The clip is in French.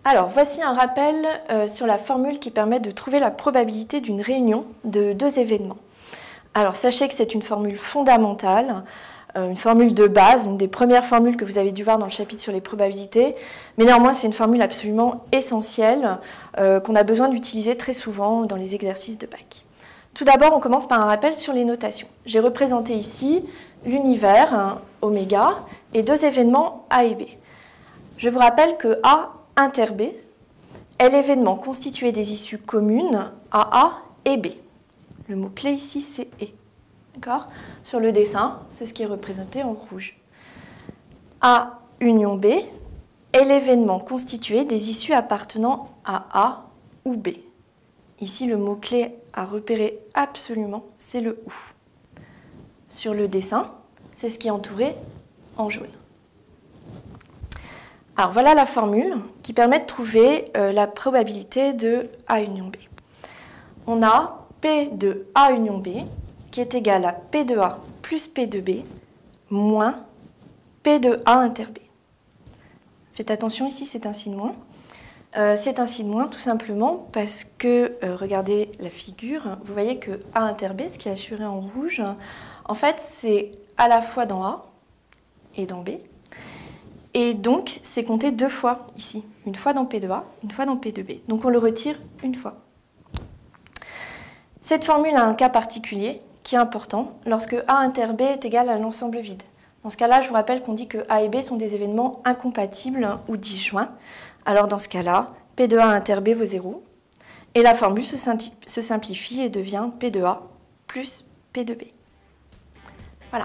Alors, voici un rappel sur la formule qui permet de trouver la probabilité d'une réunion de deux événements. Alors, sachez que c'est une formule fondamentale, une formule de base, une des premières formules que vous avez dû voir dans le chapitre sur les probabilités, mais néanmoins, c'est une formule absolument essentielle qu'on a besoin d'utiliser très souvent dans les exercices de bac. Tout d'abord, on commence par un rappel sur les notations. J'ai représenté ici l'univers, oméga, et deux événements A et B. Je vous rappelle que A inter B est l'événement constitué des issues communes AA et B. Le mot-clé ici, c'est « et ». D'accord ? Sur le dessin, c'est ce qui est représenté en rouge. A union B est l'événement constitué des issues appartenant à A ou B. Ici, le mot-clé à repérer absolument, c'est le « ou ». Sur le dessin, c'est ce qui est entouré en jaune. Alors voilà la formule qui permet de trouver la probabilité de A union B. On a P de A union B qui est égal à P de A plus P de B moins P de A inter B. Faites attention, ici c'est un signe moins. C'est un signe moins tout simplement parce que, regardez la figure, vous voyez que A inter B, ce qui est assuré en rouge, en fait c'est à la fois dans A et dans B. Et donc, c'est compté deux fois ici. Une fois dans P de A, une fois dans P de B. Donc, on le retire une fois. Cette formule a un cas particulier qui est important lorsque A inter B est égal à l'ensemble vide. Dans ce cas-là, je vous rappelle qu'on dit que A et B sont des événements incompatibles ou disjoints. Alors, dans ce cas-là, P de A inter B vaut 0. Et la formule se simplifie et devient P de A plus P de B. Voilà.